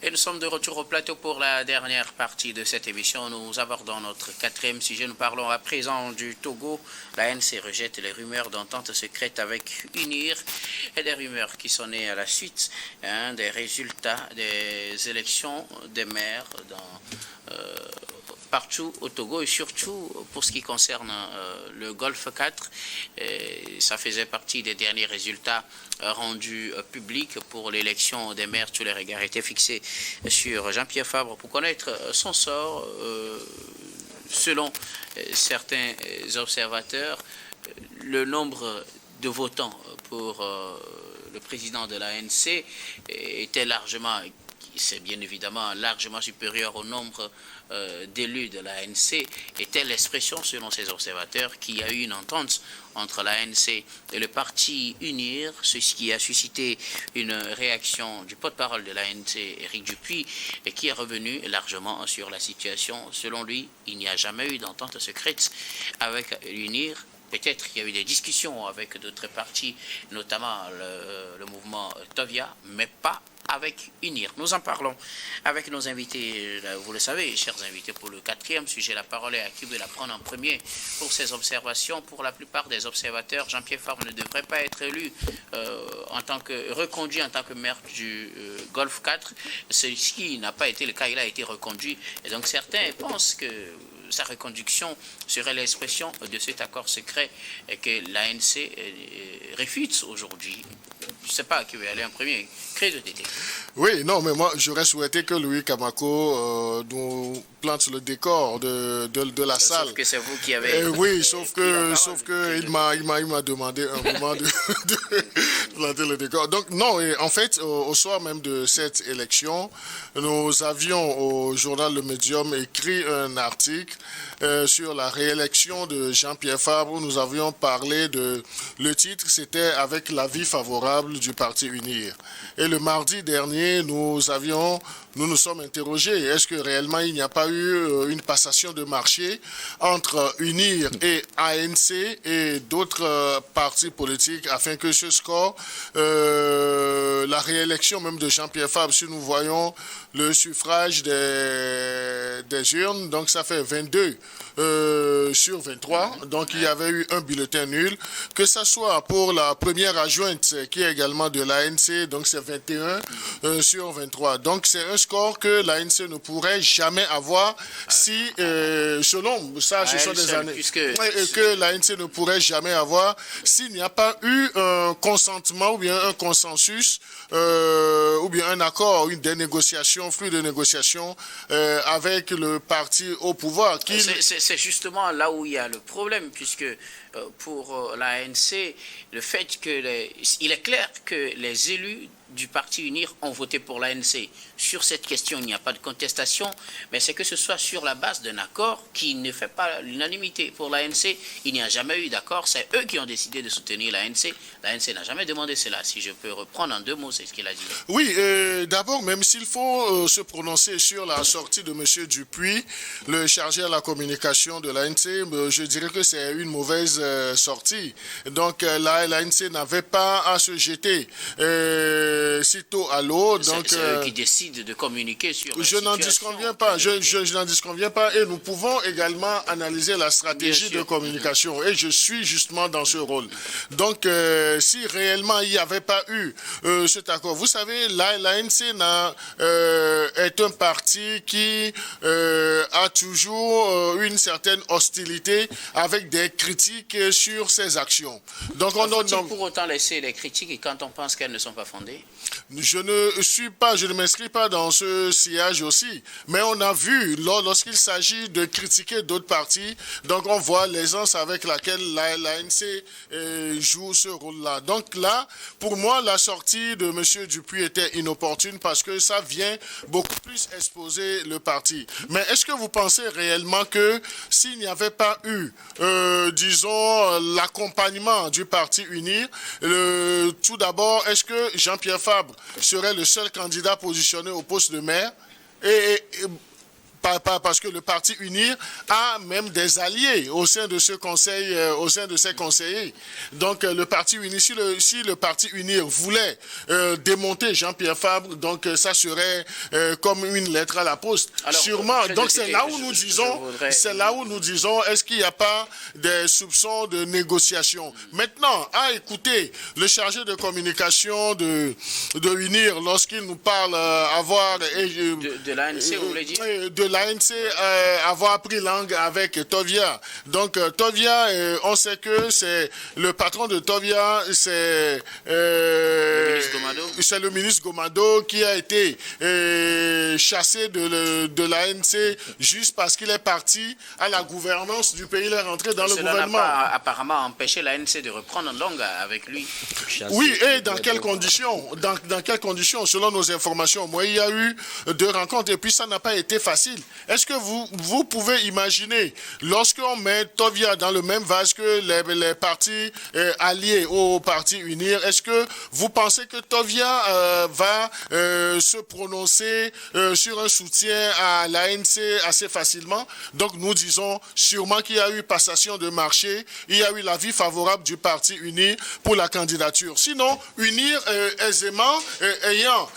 Et nous sommes de retour au plateau pour la dernière partie de cette émission. Nous abordons notre quatrième sujet. Nous parlons à présent du Togo. L'ANC rejette les rumeurs d'entente secrète avec UNIR et des rumeurs qui sont nées à la suite des résultats des élections des maires partout au Togo et surtout pour ce qui concerne le Golfe 4. Ça faisait partie des derniers résultats rendus publics pour l'élection des maires. Tous les regards étaient fixés sur Jean-Pierre Fabre pour connaître son sort. Selon certains observateurs, le nombre de votants pour le président de l'ANC était largement, c'est bien évidemment largement supérieur au nombre d'élus de l'ANC, était l'expression, selon ces observateurs, qu'il y a eu une entente entre l'ANC et le parti UNIR, ce qui a suscité une réaction du porte-parole de l'ANC, Éric Dupuis, et qui est revenu largement sur la situation. Selon lui, il n'y a jamais eu d'entente secrète avec l'UNIR. Peut-être qu'il y a eu des discussions avec d'autres partis, notamment le mouvement Tovia, mais pas avec UNIR. Nous en parlons avec nos invités, vous le savez, chers invités, pour le quatrième sujet. La parole est à qui veut la prendre en premier pour ces observations. Pour la plupart des observateurs, Jean-Pierre Fabre ne devrait pas être élu reconduit en tant que maire du Golfe 4. Ce qui n'a pas été le cas, il a été reconduit. Et donc certains pensent que sa reconduction serait l'expression de cet accord secret que l'ANC réfute aujourd'hui. Je ne sais pas qui veut aller en premier. Oui, non, mais moi, j'aurais souhaité que Louis Kamako nous plante le décor de la salle. Sauf que c'est vous qui avez... oui, sauf que il m'a demandé un moment de planter le décor. Donc, non, et en fait, au soir même de cette élection, nous avions au journal Le Médium écrit un article sur la réélection de Jean-Pierre Fabre. Nous avions parlé le titre, c'était « Avec l'avis favorable du parti UNIR ». Et le mardi dernier, nous nous sommes interrogés. Est-ce que réellement il n'y a pas eu une passation de marché entre UNIR et ANC et d'autres partis politiques afin que ce score, la réélection même de Jean-Pierre Fabre, si nous voyons le suffrage des urnes, donc ça fait 22 sur 23, donc il y avait eu un bulletin nul, que ce soit pour la première adjointe qui est également de l'ANC, donc c'est 21 sur 23. Donc c'est un score que l'ANC ne pourrait jamais avoir si, selon ça, ce sont des années, que l'ANC ne pourrait jamais avoir s'il n'y a pas eu un consentement ou bien un consensus ou bien un accord, des négociations, flux de négociations avec le parti au pouvoir. C'est justement là où il y a le problème, puisque pour l'ANC, le fait il est clair que les élus du parti UNIR ont voté pour l'ANC. Sur cette question, il n'y a pas de contestation, mais c'est que ce soit sur la base d'un accord qui ne fait pas l'unanimité. Pour l'ANC, il n'y a jamais eu d'accord, c'est eux qui ont décidé de soutenir l'ANC. L'ANC n'a jamais demandé cela. Si je peux reprendre en 2 mots, c'est ce qu'il a dit. Oui, d'abord, même s'il faut se prononcer sur la sortie de M. Dupuis, le chargé à la communication de l'ANC, je dirais que c'est une mauvaise sortie. Donc l'ANC n'avait pas à se jeter sitôt à l'eau. C'est eux qui décident de communiquer sur je n'en disconviens pas, je n'en disconviens pas, et nous pouvons également analyser la stratégie de communication, et je suis justement dans ce rôle. Donc, si réellement il n'y avait pas eu cet accord, vous savez, l'ANC est un parti qui a toujours une certaine hostilité avec des critiques sur ses actions. Donc, faut-il pour autant laisser les critiques et quand on pense qu'elles ne sont pas fondées? Je ne m'inscris pas dans ce sillage aussi, mais on a vu lorsqu'il s'agit de critiquer d'autres partis, donc on voit l'aisance avec laquelle l'ANC joue ce rôle-là. Donc là, pour moi, la sortie de M. Dupuis était inopportune parce que ça vient beaucoup plus exposer le parti. Mais est-ce que vous pensez réellement que s'il n'y avait pas eu, disons, l'accompagnement du parti UNIR, tout d'abord, est-ce que Jean-Pierre Fabre serait le seul candidat positionné au poste de maire? Et parce que le parti UNIR a même des alliés au sein de ce conseil, au sein de ses conseillers. Donc le parti UNIR, si le parti UNIR voulait démonter Jean-Pierre Fabre, donc ça serait comme une lettre à la poste. Alors, sûrement. Donc c'est là où nous disons, est-ce qu'il n'y a pas des soupçons de négociation? Maintenant, à écouter le chargé de communication de UNIR lorsqu'il nous parle de l'ANC, vous voulez dire? De l'ANC avoir pris langue avec Tovia. Donc Tovia, on sait que c'est le patron de Tovia, c'est le ministre Gomado qui a été chassé de l'ANC juste parce qu'il est parti à la gouvernance du pays, il est rentré dans le gouvernement. Cela n'a pas apparemment empêché l'ANC de reprendre langue avec lui. Oui, et dans quelles conditions? Dans quelles conditions? Selon nos informations, moi, il y a eu 2 rencontres et puis ça n'a pas été facile. Est-ce que vous pouvez imaginer, lorsqu'on met Tovia dans le même vase que les partis alliés au parti UNIR, est-ce que vous pensez que Tovia va se prononcer sur un soutien à l'ANC assez facilement? Donc nous disons sûrement qu'il y a eu passation de marché, il y a eu l'avis favorable du parti UNIR pour la candidature. Sinon, UNIR aisément, ayant,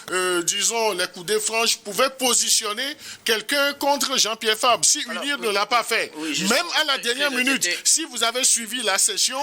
disons, les coudées franches, pouvait positionner quelqu'un contre Jean-Pierre Fabre. Si UNIR ne l'a pas fait, même à la dernière minute, si vous avez suivi la session,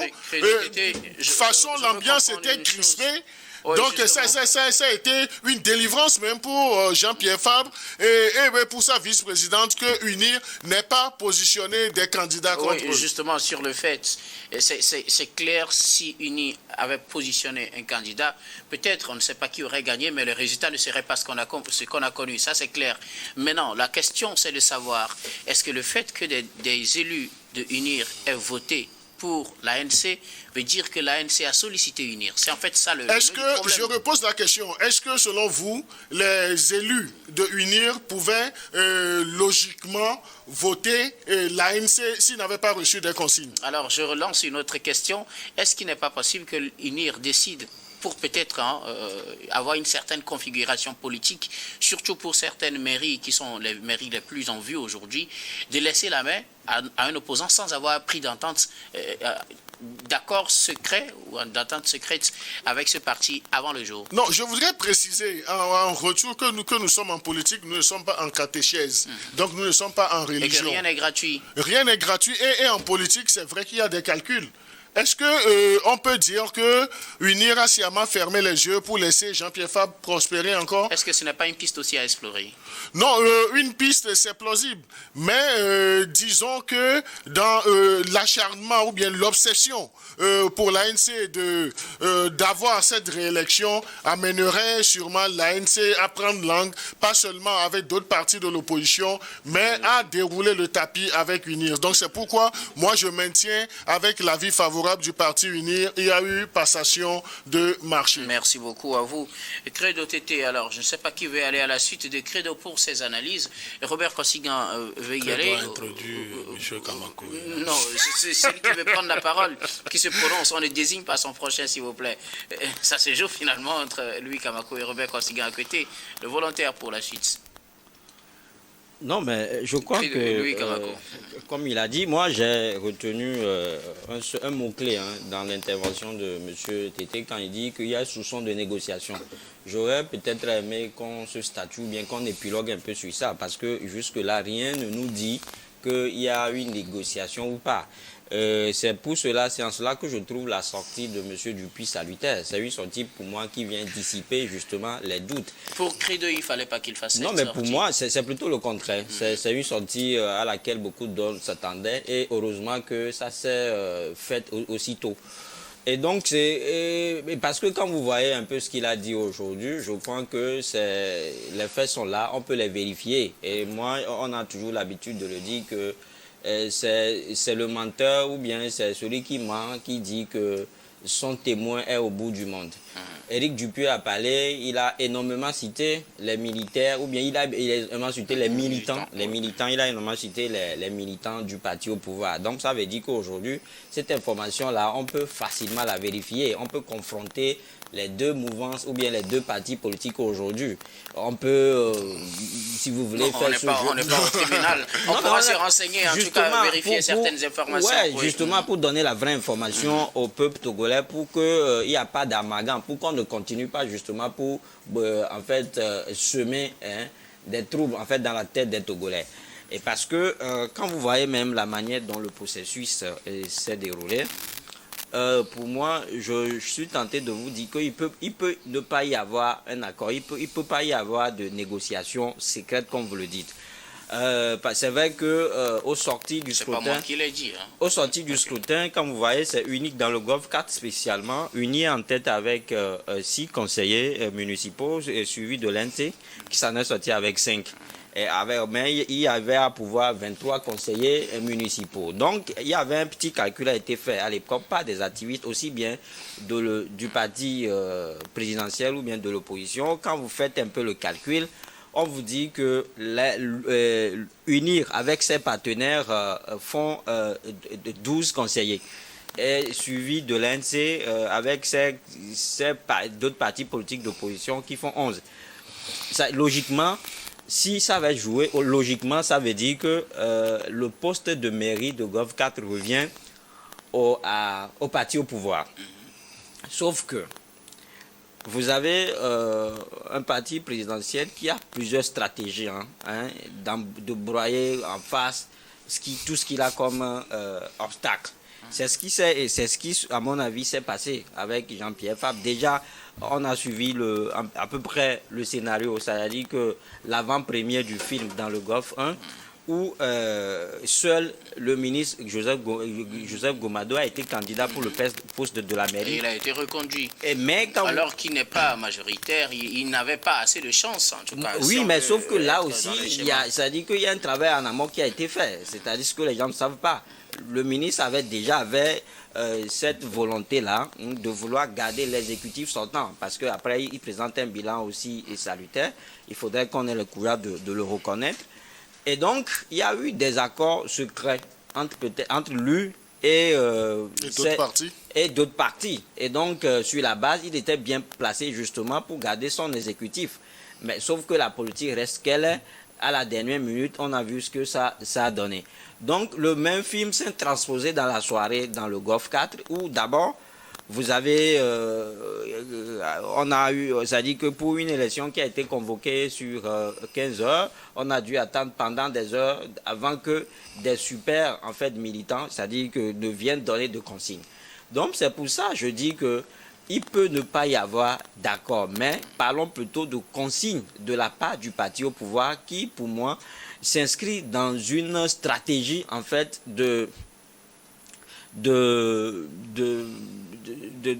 façon l'ambiance était crispée. Oui, donc ça a été une délivrance même pour Jean-Pierre Fabre et pour sa vice-présidente que UNIR n'ait pas positionné des candidats contre eux. Justement, sur le fait, c'est clair, si UNIR avait positionné un candidat, peut-être on ne sait pas qui aurait gagné, mais le résultat ne serait pas ce qu'on a connu, ça c'est clair. Maintenant, la question c'est de savoir, est-ce que le fait que des élus de UNIR aient voté pour l'ANC veut dire que l'ANC a sollicité UNIR. C'est en fait ça le problème. Je repose la question, est-ce que selon vous, les élus de UNIR pouvaient logiquement voter l'ANC s'ils n'avaient pas reçu des consignes? Alors, je relance une autre question. Est-ce qu'il n'est pas possible que l'UNIR décide pour peut-être avoir une certaine configuration politique, surtout pour certaines mairies qui sont les mairies les plus en vue aujourd'hui, de laisser la main à un opposant sans avoir pris d'entente, d'accord secret ou d'entente secrète avec ce parti avant le jour? Non, je voudrais préciser en retour que nous sommes en politique, nous ne sommes pas en catéchèse, donc nous ne sommes pas en religion. Et que rien n'est gratuit. Rien n'est gratuit et en politique, c'est vrai qu'il y a des calculs. Est-ce que on peut dire que UNIR a sciemment fermé les yeux pour laisser Jean-Pierre Fabre prospérer encore? Est-ce que ce n'est pas une piste aussi à explorer? Non, une piste, c'est plausible. Mais disons que dans l'acharnement ou bien l'obsession pour l'ANC d'avoir cette réélection amènerait sûrement l'ANC à prendre langue, pas seulement avec d'autres partis de l'opposition, mais à dérouler le tapis avec UNIR. Donc c'est pourquoi moi je maintiens avec l'avis favorable du parti UNIR, il y a eu passation de marché. Merci beaucoup à vous. Credo TT, alors je ne sais pas qui veut aller à la suite de Credo pour ses analyses. Robert Kosigan veut y aller. Introduit M. Kamako. Non, c'est celui qui veut prendre la parole, qui se prononce. On ne désigne pas son prochain, s'il vous plaît. Ça se joue finalement entre Louis Kamako et Robert Kosigan à côté. Le volontaire pour la suite. Non, mais je crois que, comme il a dit, moi j'ai retenu un mot-clé dans l'intervention de M. Tété quand il dit qu'il y a soupçon de négociation. J'aurais peut-être aimé qu'on se statue, bien qu'on épilogue un peu sur ça, parce que jusque-là, rien ne nous dit qu'il y a une négociation ou pas. C'est pour cela, c'est en cela que je trouve la sortie de M. Dupuis salutaire. C'est une sortie pour moi qui vient dissiper justement les doutes. Pour Credo, il ne fallait pas qu'il fasse cette sortie. Non, mais sortie. pour moi, c'est plutôt le contraire. C'est une sortie à laquelle beaucoup d'hommes s'attendaient et heureusement que ça s'est fait aussitôt. Et donc, parce que quand vous voyez un peu ce qu'il a dit aujourd'hui, je crois que les faits sont là, on peut les vérifier. Et moi, on a toujours l'habitude de le dire que c'est le menteur ou bien c'est celui qui ment, qui dit que son témoin est au bout du monde. Éric Dupuy a parlé, il a énormément cité les militaires, ou bien il a énormément cité les militants. Les militants, il a énormément cité les militants du parti au pouvoir. Donc ça veut dire qu'aujourd'hui, cette information-là, on peut facilement la vérifier. On peut confronter les deux mouvances ou bien les deux partis politiques aujourd'hui. On peut, si vous voulez, faire ce jeu. On n'est pas au tribunal. On pourra se renseigner, en tout cas, vérifier certaines informations. Oui, justement, pour donner la vraie information au peuple togolais, pour qu'il n'y ait pas d'amalgame, pour qu'on ne continue pas justement pour, en fait, semer des troubles, en fait, dans la tête des Togolais. Et parce que, quand vous voyez même la manière dont le processus s'est déroulé, pour moi, je suis tenté de vous dire qu'il peut ne pas y avoir un accord, il peut pas y avoir de négociation secrète comme vous le dites. C'est vrai que au sorti du scrutin, c'est pas moi qui l'ai dit. Hein. Au sorti du scrutin, comme vous voyez, c'est unique dans le Golfe 4 spécialement, uni en tête avec 6 conseillers municipaux, suivi de l'NC qui s'en est sorti avec 5. Mais il y avait à pouvoir 23 conseillers municipaux. Donc, il y avait un petit calcul qui a été fait à l'époque par des activistes aussi bien du parti présidentiel ou bien de l'opposition. Quand vous faites un peu le calcul, on vous dit que unir avec ses partenaires font 12 conseillers. Et suivi de l'ANC avec d'autres partis politiques d'opposition qui font 11. Ça, logiquement, si ça va jouer, logiquement, ça veut dire que le poste de mairie de Golfe 4 revient au parti au pouvoir. Sauf que vous avez un parti présidentiel qui a plusieurs stratégies de broyer en face tout ce qu'il a comme obstacle. C'est ce qui, à mon avis, s'est passé avec Jean-Pierre Fabre. Déjà, on a suivi à peu près le scénario, c'est-à-dire que l'avant-première du film dans le Golfe 1, où seul le ministre Joseph Gomado a été candidat pour le poste de la mairie. Et il a été reconduit. Alors qu'il n'est pas majoritaire, il n'avait pas assez de chance, en tout cas. Oui, mais sauf que là aussi, c'est-à-dire qu'il y a un travail en amont qui a été fait. C'est-à-dire que les gens ne savent pas. Le ministre avait cette volonté-là de vouloir garder l'exécutif sortant, parce qu'après, il présente un bilan aussi salutaire. Il faudrait qu'on ait le courage de le reconnaître. Et donc, il y a eu des accords secrets entre lui et d'autres partis. Et donc, sur la base, il était bien placé justement pour garder son exécutif. Mais sauf que la politique reste qu'elle est. À la dernière minute, on a vu ce que ça a donné. Donc, le même film s'est transposé dans la soirée dans le Golfe 4, où d'abord, vous avez, on a eu, c'est-à-dire que pour une élection qui a été convoquée sur 15 heures, on a dû attendre pendant des heures avant que des super, en fait, militants, c'est-à-dire que ne viennent donner de consignes. Donc, c'est pour ça, je dis que il peut ne pas y avoir d'accord, mais parlons plutôt de consignes de la part du parti au pouvoir qui, pour moi, s'inscrit dans une stratégie, en fait,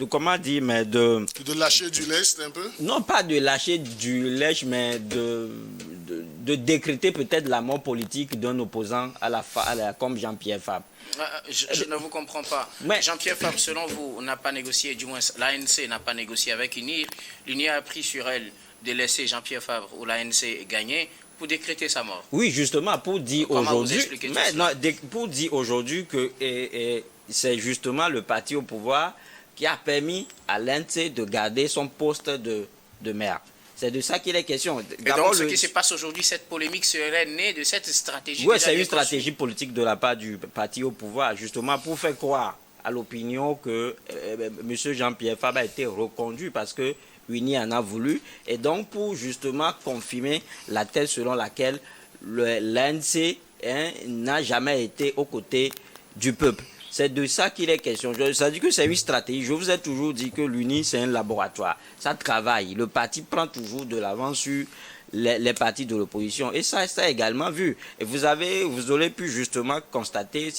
comment dire, mais de lâcher du lest un peu? Non, pas de lâcher du lest, mais de décréter peut-être la mort politique d'un opposant comme Jean-Pierre Fabre. Je ne vous comprends pas. Mais Jean-Pierre Fabre, selon vous, n'a pas négocié, du moins l'ANC n'a pas négocié avec UNIR. l'UNIR a pris sur elle de laisser Jean-Pierre Fabre ou l'ANC gagner pour décréter sa mort. Oui, justement, pour dire aujourd'hui que c'est justement le parti au pouvoir qui a permis à l'ANC de garder son poste de maire. C'est de ça qu'il est question. Et donc, ce qui se passe aujourd'hui, cette polymique serait née de cette stratégie. Oui, c'est une stratégie politique de la part du parti au pouvoir, justement pour faire croire à l'opinion que M. Jean-Pierre Fabre a été reconduit parce que UNI en a voulu. Et donc, pour justement confirmer la thèse selon laquelle l'ANC n'a jamais été aux côtés du peuple. C'est de ça qu'il est question. Ça dit que c'est une stratégie. Je vous ai toujours dit que l'UNI, c'est un laboratoire. Ça travaille. Le parti prend toujours de l'avance sur les partis de l'opposition. Et ça également vu. Et vous aurez pu justement constater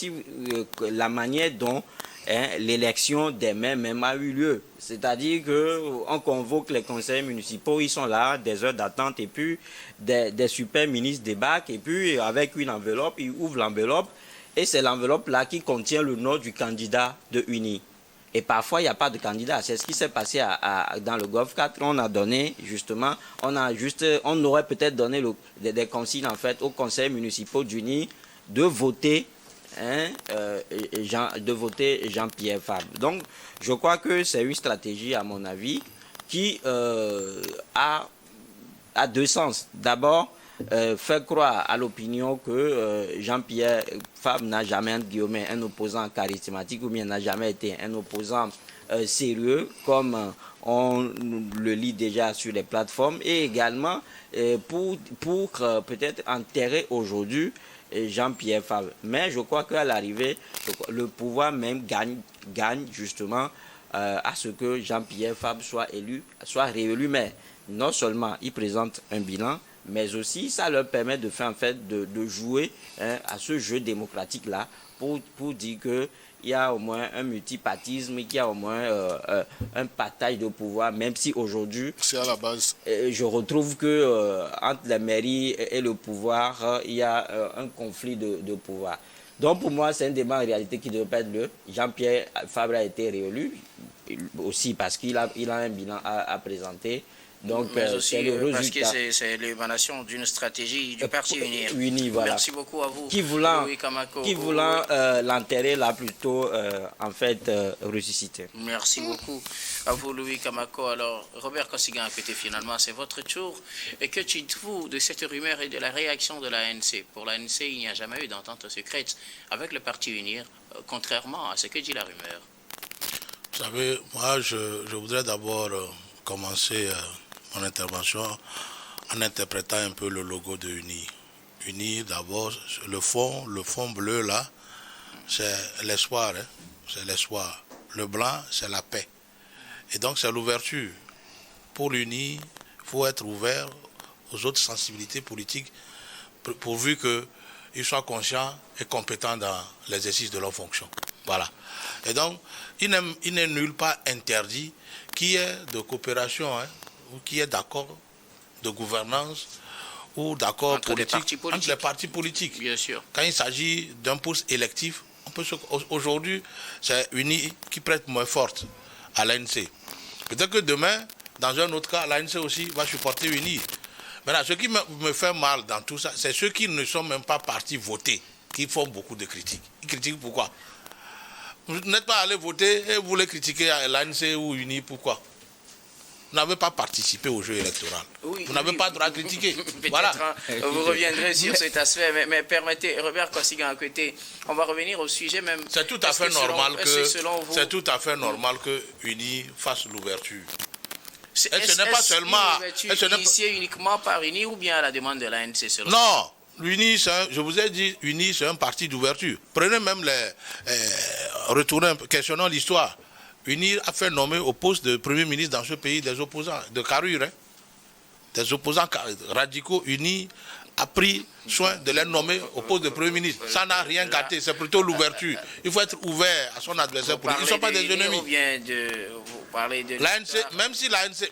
la manière dont l'élection des maires même a eu lieu. C'est-à-dire qu'on convoque les conseillers municipaux, ils sont là, des heures d'attente, et puis des super ministres débarquent, et puis avec une enveloppe, ils ouvrent l'enveloppe. Et c'est l'enveloppe-là qui contient le nom du candidat de UNI. Et parfois, il n'y a pas de candidat. C'est ce qui s'est passé dans le Golf 4. On a donné, justement, on aurait peut-être donné des consignes, en fait, aux conseils municipaux d'UNI de voter Jean-Pierre Fabre. Donc, je crois que c'est une stratégie, à mon avis, qui a deux sens. D'abord, faire croire à l'opinion que Jean-Pierre Fabre n'a jamais, entre guillemets, un opposant charismatique ou bien n'a jamais été un opposant sérieux, comme on le lit déjà sur les plateformes, et également pour peut-être enterrer aujourd'hui Jean-Pierre Fabre. Mais je crois qu'à l'arrivée, le pouvoir même gagne justement à ce que Jean-Pierre Fabre soit réélu. Mais non seulement il présente un bilan, mais aussi ça leur permet de faire en fait de jouer à ce jeu démocratique-là pour dire que il y a au moins un multipartisme, qu'il y a au moins un partage de pouvoir, même si aujourd'hui, c'est à la base. Je retrouve que entre la mairie et le pouvoir, il y a un conflit de pouvoir. Donc pour moi, c'est un débat en réalité qui devrait être le Jean-Pierre Fabre a été réélu, aussi parce qu'il a un bilan à présenter. Donc, mais aussi parce que c'est l'émanation d'une stratégie du parti uni. Voilà. Merci beaucoup à vous. Qui voulant l'enterrer là plutôt en fait ressusciter. Merci beaucoup à vous Louis Kamako. Alors Robert Kosigan, côté finalement c'est votre tour. Et que dites-vous de cette rumeur et de la réaction de l'ANC? Pour l'ANC, il n'y a jamais eu d'entente secrète avec le parti Unir, contrairement à ce que dit la rumeur. Vous savez, moi je voudrais d'abord commencer mon intervention en interprétant un peu le logo de UNI. UNI, d'abord, le fond bleu là, c'est l'espoir. C'est l'espoir. Le blanc, c'est la paix. Et donc, c'est l'ouverture. Pour l'UNI, il faut être ouvert aux autres sensibilités politiques pourvu qu'ils soient conscients et compétents dans l'exercice de leurs fonctions. Voilà. Et donc, il n'est nulle part interdit qu'il y ait de coopération, ou qu'il y ait d'accord de gouvernance ou d'accord politique entre les partis politiques. Bien sûr. Quand il s'agit d'un poste électif, aujourd'hui, c'est UNI qui prête moins forte à l'ANC. Peut-être que demain, dans un autre cas, l'ANC aussi va supporter UNI. Maintenant, ce qui me fait mal dans tout ça, c'est ceux qui ne sont même pas partis voter, qui font beaucoup de critiques. Ils critiquent pourquoi? Vous n'êtes pas allé voter et vous voulez critiquer l'ANC ou UNI, pourquoi? Vous n'avez pas participé au jeu électoral. Oui, vous n'avez pas droit à critiquer. Voilà. Vous reviendrez sur cet aspect, mais permettez, Robert Kosigan à côté, on va revenir au sujet même. C'est tout à fait normal c'est tout à fait normal que UNI fasse l'ouverture. Ce n'est pas seulement initiée uniquement par UNI ou bien à la demande de l'ANC selon Non. L'UNI, je vous ai dit, UNI, c'est un parti d'ouverture. Prenez même retournez, questionnons l'histoire. UNI a fait nommer au poste de Premier ministre dans ce pays des opposants de carrure. Des opposants radicaux. UNI a pris soin de les nommer au poste de Premier ministre. Ça n'a rien gâté, c'est plutôt l'ouverture. Il faut être ouvert à son adversaire politique. Ils ne sont pas des ennemis. Vous parlez de l'ANC, même si l'ANC,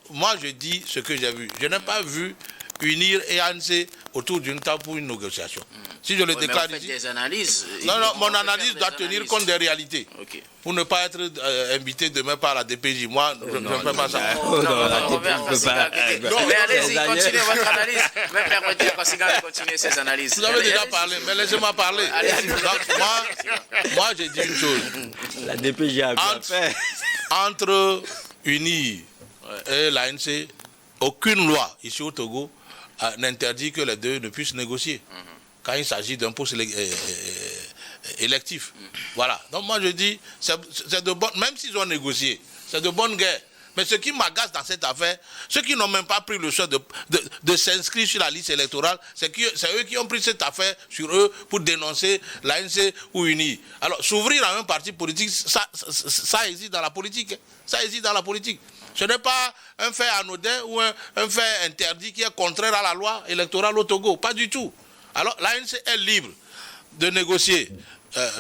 moi je dis ce que j'ai vu. Je n'ai pas vu unir et ANC autour d'une table pour une négociation. Si je le déclare ici... des analyses. Non, mon analyse doit tenir compte des réalités. Okay. Pour ne pas être invité demain par la DPJ. Moi, je ne fais pas ça. Mais allez-y, continuez votre analyse. Mais permettez à Kosigan de continuer ses analyses. Vous avez déjà parlé, mais laissez-moi parler. Donc, moi, j'ai dit une chose. La DPJ a bien fait. Entre UNI et l'ANC, aucune loi ici au Togo n'interdit que les deux ne puissent négocier quand il s'agit d'un poste électif. Voilà. Donc moi je dis, c'est de bonne, même s'ils ont négocié, c'est de bonne guerre. Mais ce qui m'agace dans cette affaire, ceux qui n'ont même pas pris le choix de s'inscrire sur la liste électorale, c'est eux qui ont pris cette affaire sur eux pour dénoncer l'ANC ou UNI. Alors s'ouvrir à un parti politique, ça existe dans la politique. Ça existe dans la politique. Ce n'est pas un fait anodin ou un fait interdit qui est contraire à la loi électorale au Togo. Pas du tout. Alors l'ANC est libre de négocier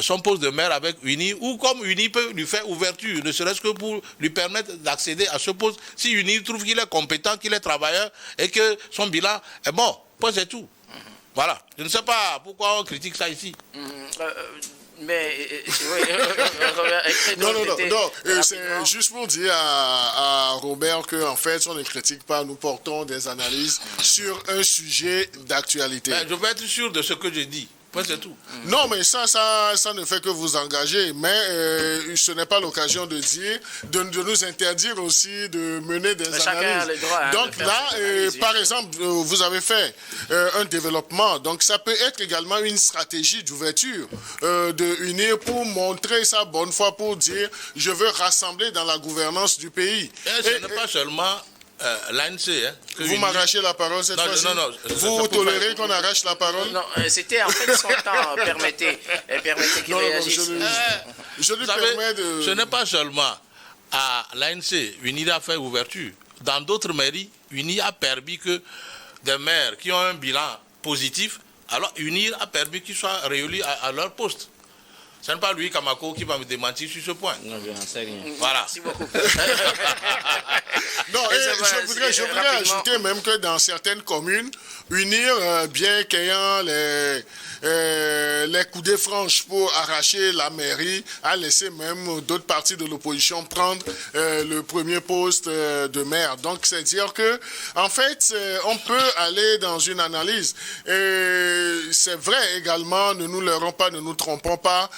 son poste de maire avec UNI, ou comme UNI peut lui faire ouverture, ne serait-ce que pour lui permettre d'accéder à ce poste, si UNI trouve qu'il est compétent, qu'il est travailleur et que son bilan est bon. Point, c'est tout. Voilà. Je ne sais pas pourquoi on critique ça ici. Mais, non, c'est juste pour dire à Robert qu'en fait, on ne critique pas, nous portons des analyses sur un sujet d'actualité. Je veux être sûr de ce que je dis. C'est tout. Non, mais ça ne fait que vous engager. Mais ce n'est pas l'occasion de dire, de nous interdire aussi de mener des analyses. Chacun a le droit, donc là, par exemple, vous avez fait un développement. Donc ça peut être également une stratégie d'ouverture, de unir pour montrer sa bonne foi, pour dire je veux rassembler dans la gouvernance du pays. Ce n'est pas seulement l'ANC. Vous m'arrachez la parole cette fois-ci. Non. Vous tolérez qu'on arrache la parole? Non, c'était en fait son temps. Permettez qu'il réagisse. Je lui permets de... Ce n'est pas seulement à l'ANC. UNIR a fait ouverture. Dans d'autres mairies, UNIR a permis que des maires qui ont un bilan positif, alors UNIR a permis qu'ils soient réélus à leur poste. Ce n'est pas lui, Kamako, qui va me démentir sur ce point. Non, je n'en sais rien. Voilà. Merci beaucoup. Non, je voudrais ajouter même que dans certaines communes, UNIR, bien qu'ayant les coudées franches pour arracher la mairie, a laissé même d'autres partis de l'opposition prendre le premier poste de maire. Donc, c'est dire que, en fait, on peut aller dans une analyse. C'est vrai également, ne nous leurrons pas, ne nous trompons pas.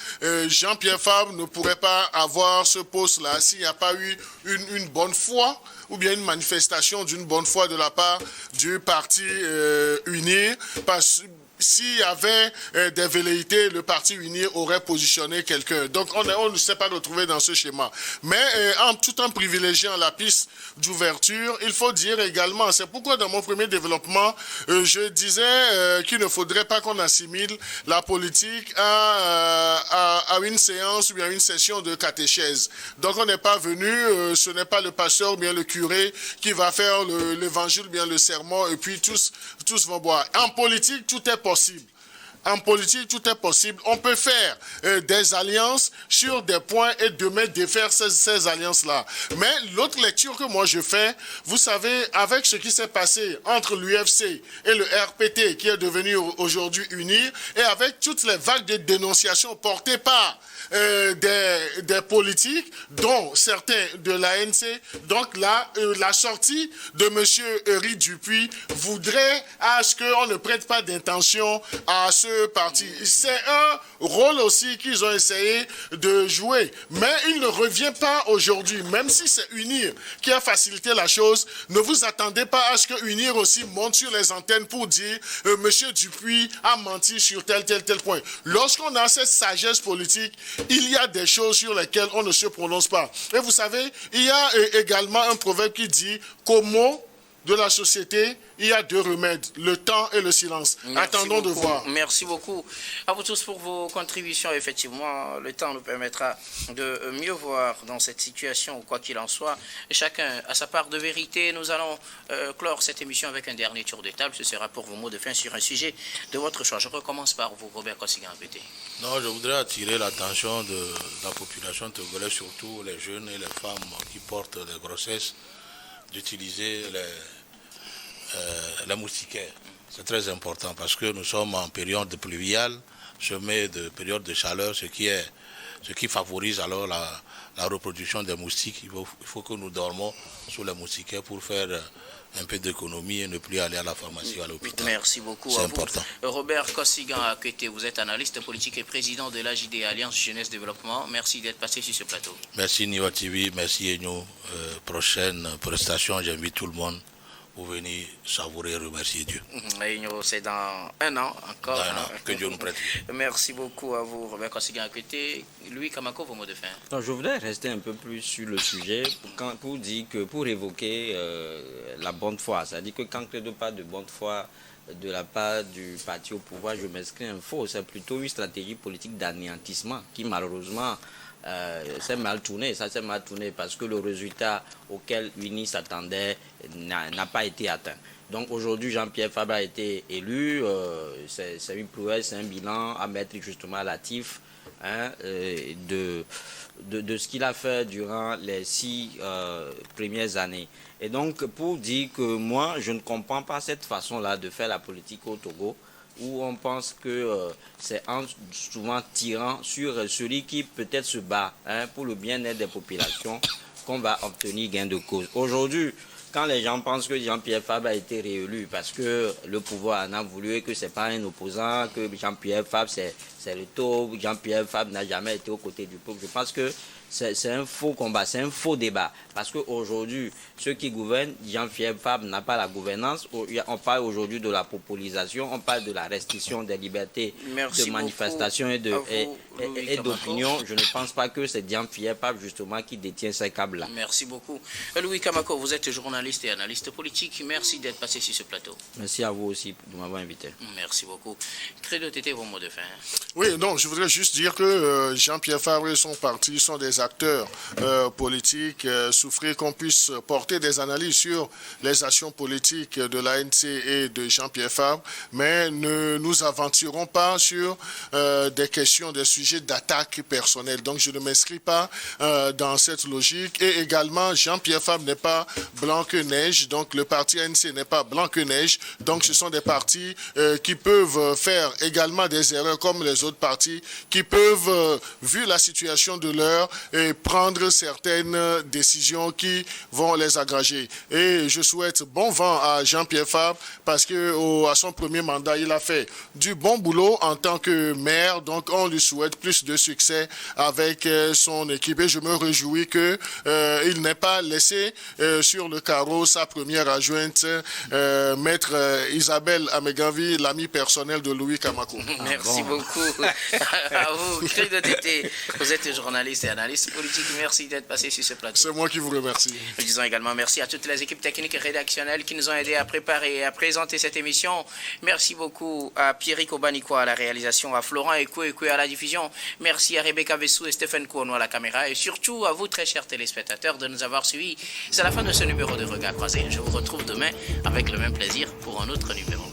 Jean-Pierre Fabre ne pourrait pas avoir ce poste-là s'il n'y a pas eu une bonne foi ou bien une manifestation d'une bonne foi de la part du parti UNIR. S'il y avait des velléités, le parti UNIR aurait positionné quelqu'un. Donc, on ne s'est pas retrouvé dans ce schéma. Mais tout en privilégiant la piste d'ouverture, il faut dire également, c'est pourquoi dans mon premier développement, je disais qu'il ne faudrait pas qu'on assimile la politique à une séance ou bien une session de catéchèse. Donc, on n'est pas venu, ce n'est pas le pasteur ou bien le curé qui va faire l'évangile ou bien le sermon et puis tous vont boire. En politique, tout est possible. En politique, tout est possible. On peut faire des alliances sur des points et demain défaire ces alliances-là. Mais l'autre lecture que moi je fais, vous savez, avec ce qui s'est passé entre l'UFC et le RPT, qui est devenu aujourd'hui UNIR, et avec toutes les vagues de dénonciations portées par des politiques, dont certains de l'ANC. Donc là, la sortie de M. Eury Dupuis voudrait à ce qu'on ne prête pas d'intention à ce parti. C'est un rôle aussi qu'ils ont essayé de jouer. Mais il ne revient pas aujourd'hui, même si c'est UNIR qui a facilité la chose. Ne vous attendez pas à ce que UNIR aussi monte sur les antennes pour dire M. Dupuis a menti sur tel point. Lorsqu'on a cette sagesse politique, il y a des choses sur lesquelles on ne se prononce pas. Et vous savez, il y a également un proverbe qui dit qu'au mot de la société, il y a deux remèdes, le temps et le silence. Attendons de voir. Merci beaucoup à vous tous pour vos contributions. Effectivement, le temps nous permettra de mieux voir dans cette situation, quoi qu'il en soit. Chacun a sa part de vérité. Nous allons clore cette émission avec un dernier tour de table. Ce sera pour vos mots de fin sur un sujet de votre choix. Je recommence par vous, Robert Kosigan-Pété. Non, je voudrais attirer l'attention de la population togolaise, surtout les jeunes et les femmes qui portent des grossesses, d'utiliser les moustiquaires. C'est très important parce que nous sommes en période pluviale, semée de période de chaleur, ce qui favorise alors la reproduction des moustiques. Il faut que nous dormons sous les moustiquaires pour faire un peu d'économie et ne plus aller à la pharmacie ou à l'hôpital. Merci beaucoup. C'est important. Robert Kosigan-Pété, vous êtes analyste politique et président de l'AJD Alliance Jeunesse Développement. Merci d'être passé sur ce plateau. Merci Niwa TV, merci Enyo. Prochaine prestation, j'invite tout le monde pour venir savourer et remercier Dieu. C'est dans un an encore. Dans un an, que Dieu nous prête. Merci beaucoup à vous, Robert Kosigan-Pété. Louis Kamako, vos mots de fin. Non, je voudrais rester un peu plus sur le sujet pour dire que pour évoquer la bonne foi, c'est-à-dire que quand il n'y a pas de bonne foi de la part du parti au pouvoir, je m'inscris un faux. C'est plutôt une stratégie politique d'anéantissement qui malheureusement c'est mal tourné. Ça s'est mal tourné parce que le résultat auquel l'UNI s'attendait n'a pas été atteint. Donc aujourd'hui, Jean-Pierre Fabre a été élu. C'est une prouesse, c'est un bilan à mettre justement à l'actif de ce qu'il a fait durant les 6 premières années. Et donc, pour dire que moi, je ne comprends pas cette façon-là de faire la politique au Togo. où on pense que c'est en souvent tirant sur celui qui peut-être se bat pour le bien-être des populations qu'on va obtenir gain de cause. Aujourd'hui, quand les gens pensent que Jean-Pierre Fabre a été réélu parce que le pouvoir en a voulu et que ce n'est pas un opposant, que Jean-Pierre Fabre c'est le taupe, Jean-Pierre Fabre n'a jamais été aux côtés du peuple, je pense que c'est un faux combat, c'est un faux débat. Parce qu'aujourd'hui, ceux qui gouvernent, Jean-Pierre Fabre n'a pas la gouvernance. On parle aujourd'hui de la populisation, on parle de la restriction des libertés de manifestation et d'opinion. Je ne pense pas que c'est Jean-Pierre Fabre justement qui détient ces câbles-là. Merci beaucoup. Louis Kamako, vous êtes journaliste et analyste politique. Merci d'être passé sur ce plateau. Merci à vous aussi de m'avoir invité. Merci beaucoup. Credo Tété, vos mots de fin. Oui, non, je voudrais juste dire que Jean-Pierre Fabre et son parti sont des acteurs politiques. Souffrir qu'on puisse porter des analyses sur les actions politiques de l'ANC et de Jean-Pierre Fabre, mais ne nous aventurons pas sur des questions, des sujets d'attaque personnelle. Donc je ne m'inscris pas dans cette logique. Et également, Jean-Pierre Fabre n'est pas blanc que neige, donc le parti ANC n'est pas blanc que neige. Donc ce sont des partis qui peuvent faire également des erreurs comme les autres partis, qui peuvent, vu la situation de l'heure, et prendre certaines décisions qui vont les aggraver. Et je souhaite bon vent à Jean-Pierre Fabre parce que à son premier mandat, il a fait du bon boulot en tant que maire. Donc on lui souhaite plus de succès avec son équipe. Et je me réjouis qu'il n'ait pas laissé sur le carreau sa première adjointe, maître Isabelle Amegavi, l'amie personnelle de Louis Kamako. Merci beaucoup à vous. Credo Tété, vous êtes journaliste et analyste politique. Merci d'être passé sur ce plateau. C'est moi qui vous remercie. Nous disons également merci à toutes les équipes techniques et rédactionnelles qui nous ont aidés à préparer et à présenter cette émission. Merci beaucoup à Pierrick Obanikwa à la réalisation, à Florent Ekoué à la diffusion. Merci à Rebecca Vessou et Stéphane Kouono à la caméra et surtout à vous, très chers téléspectateurs, de nous avoir suivis. C'est la fin de ce numéro de Regard Croisé. Je vous retrouve demain avec le même plaisir pour un autre numéro.